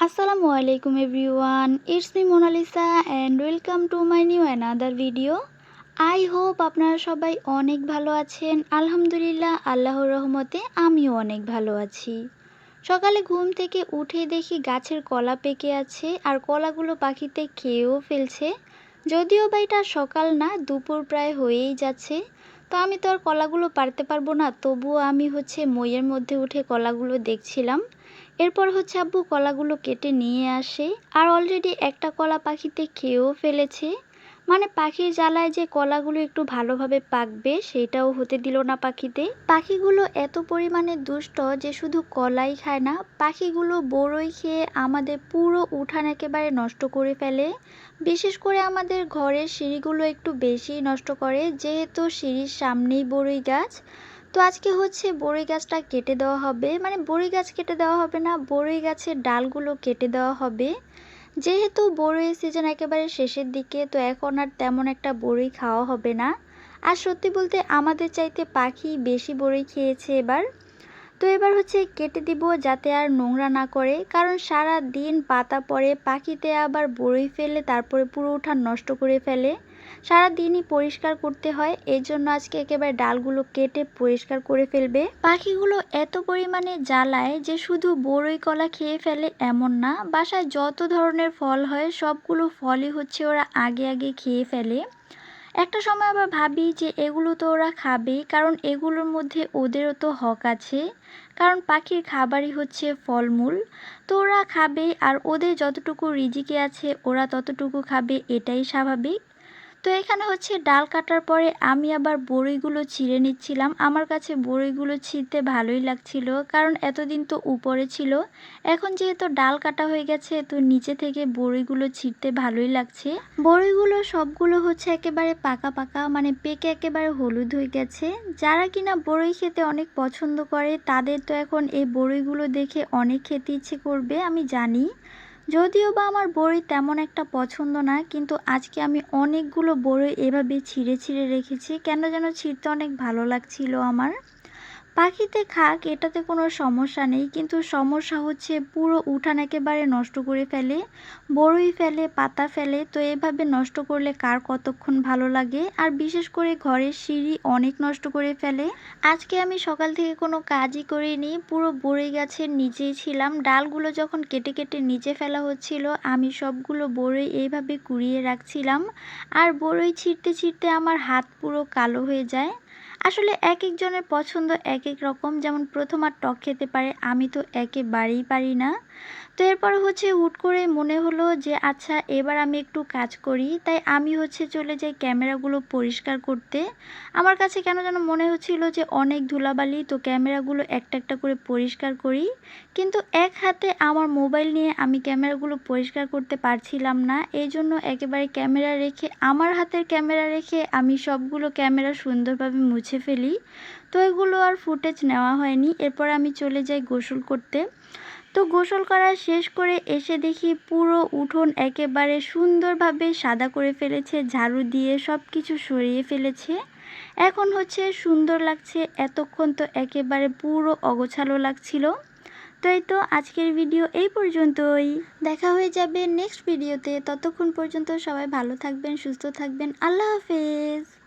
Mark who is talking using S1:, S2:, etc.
S1: আসসালামু আলাইকুম everyone, it's me Monalisa and welcome to my new another video. I hope আপনারা সবাই অনেক ভালো আছেন। আলহামদুলিল্লাহ, আল্লাহর রহমতে আমিও অনেক ভালো আছি। সকালে ঘুম থেকে উঠে দেখি গাছের কলা পেকে আছে আর কলাগুলো পাখিতে খেয়েও ফেলছে। যদিও বা এটা সকাল না, দুপুর প্রায় হয়েই যাচ্ছে। তো আমি তো আর কলাগুলো পারতে পারবো না, তবুও আমি মইয়ের মধ্যে উঠে কলাগুলো দেখছিলাম। এরপর আব্বু কলাগুলো কেটে নিয়ে আসে আর অলরেডি একটা কলা পাখিতে খেয়েও ফেলেছে। মানে পাখির জ্বালায় যে কলাগুলো একটু ভালোভাবে পাকবে সেটাও হতে দিল না পাখিতে। পাখিগুলো এত পরিমাণে দুষ্ট যে শুধু কলাই খায় না, পাখিগুলো বড়ই খেয়ে আমাদের পুরো উঠান একেবারে নষ্ট করে ফেলে। বিশেষ করে আমাদের ঘরের সিঁড়িগুলো একটু বেশিই নষ্ট করে, যেহেতু সিঁড়ির সামনেই বড়ই গাছ। তো আজকে বড়ই গাছটা কেটে দেওয়া হবে, মানে বড়ই গাছ কেটে দেওয়া হবে না, বড়ই গাছের ডালগুলো কেটে দেওয়া হবে। যেহেতু বড়ই সিজন একেবারে শেষের দিকে, তো এখন আর তেমন একটা বড়ই খাওয়া হবে না। আর সত্যি বলতে আমাদের চাইতে পাখি বেশি বড়ই খেয়েছে এবার। তো এবার কেটে দিব যাতে আর নোংরা না করে, কারণ সারা দিন পাতা পড়ে, পাখিতে আবার বড়ই ফেলে তারপরে পুরো উঠান নষ্ট করে ফেলে। সারা দিনই পরিষ্কার করতে হয়, এই জন্য আজকে একেবারে ডালগুলো কেটে পরিষ্কার করে ফেলবে। পাখিগুলো এত পরিমাণে জ্বালায় যে শুধু বড়ই কলা খেয়ে ফেলে এমন না, বাসায় যত ধরনের ফল হয় সবগুলো ফলই ওরা আগে আগে খেয়ে ফেলে। একটা সময় আবার ভাবি যে এগুলো তো ওরা খাবেই, কারণ এগুলোর মধ্যে ওদেরও তো হক আছে, কারণ পাখির খাবারই ফলমূল। তো ওরা খাবে আর ওদের যতটুকু রিজিকে আছে ওরা ততটুকু খাবে, এটাই স্বাভাবিক। তো এখানে ডাল কাটার পরে আমি আবার বড়ইগুলো ছিঁড়ে নিচ্ছিলাম। আমার কাছে বড়ইগুলো ছিঁড়তে ভালোই লাগছিল, কারণ এতদিন তো উপরে ছিল, এখন যেহেতু ডাল কাটা হয়ে গেছে তো নিচে থেকে বড়ইগুলো ছিঁড়তে ভালোই লাগছে। বড়ইগুলো সবগুলো একেবারে পাকা পাকা, মানে পেকে একেবারে হলুদ হয়ে গেছে। যারা কিনা বড়ই খেতে অনেক পছন্দ করে তাদের তো এখন এই বড়ইগুলো দেখে অনেক খেতে ইচ্ছে করবে, আমি জানি। যদিও বা আমার বড়ই তেমন একটা পছন্দ না, কিন্তু আজকে আমি অনেকগুলো বড়ই এভাবে ছিঁড়ে ছিঁড়ে রেখেছি, কেন যেন ছিঁড়তে অনেক ভালো লাগছিল আমার। পাখিতে খাক, এটাতে কোনো সমস্যা নেই, কিন্তু সমস্যা পুরো উঠান একেবারে নষ্ট করে ফেলে, বড়ই ফেলে, পাতা ফেলে। তো এভাবে নষ্ট করলে কার কতক্ষণ ভালো লাগে, আর বিশেষ করে ঘরের সিঁড়ি অনেক নষ্ট করে ফেলে। আজকে আমি সকাল থেকে কোনো কাজই করিনি, পুরো বড়ই গাছের নিচেই ছিলাম। ডালগুলো যখন কেটে কেটে নিচে ফেলা হচ্ছিল, আমি সবগুলো বড়ই এইভাবে কুড়িয়ে রাখছিলাম। আর বড়ই ছিঁড়তে ছিঁড়তে আমার হাত পুরো কালো হয়ে যায়। আসলে এক একজনের পছন্দ এক এক রকম, যেমন প্রথম আর টক খেতে পারে, আমি তো একেবারেই পারি না। তো এরপর হুট করে মনে হলো যে আচ্ছা এবার আমি একটু কাজ করি, তাই আমি চলে যাই ক্যামেরাগুলো পরিষ্কার করতে। আমার কাছে কেন যেন মনে হচ্ছিল যে অনেক ধুলাবালি, তো ক্যামেরাগুলো একটা একটা করে পরিষ্কার করি। কিন্তু এক হাতে আমার মোবাইল নিয়ে আমি ক্যামেরাগুলো পরিষ্কার করতে পারছিলাম না, এই জন্য একেবারে ক্যামেরা রেখে, আমার হাতের ক্যামেরা রেখে আমি সবগুলো ক্যামেরা সুন্দরভাবে মুছে ফেলি। তো এগুলো আর ফুটেজ নেওয়া হয়নি। এরপর আমি চলে যাই গোসল করতে। তো গোসল করা শেষ করে এসে দেখি পুরো উঠোন একেবারে সুন্দরভাবে সাদা করে ফেলেছে, ঝাড়ু দিয়ে সব কিছু সরিয়ে ফেলেছে। এখন সুন্দর লাগছে, এতক্ষণ তো একেবারে পুরো অগোছালো লাগছিল। তো এই তো আজকের ভিডিও এই পর্যন্তই, দেখা হয়ে যাবে নেক্সট ভিডিওতে। ততক্ষণ পর্যন্ত সবাই ভালো থাকবেন, সুস্থ থাকবেন, আল্লাহ হাফেজ।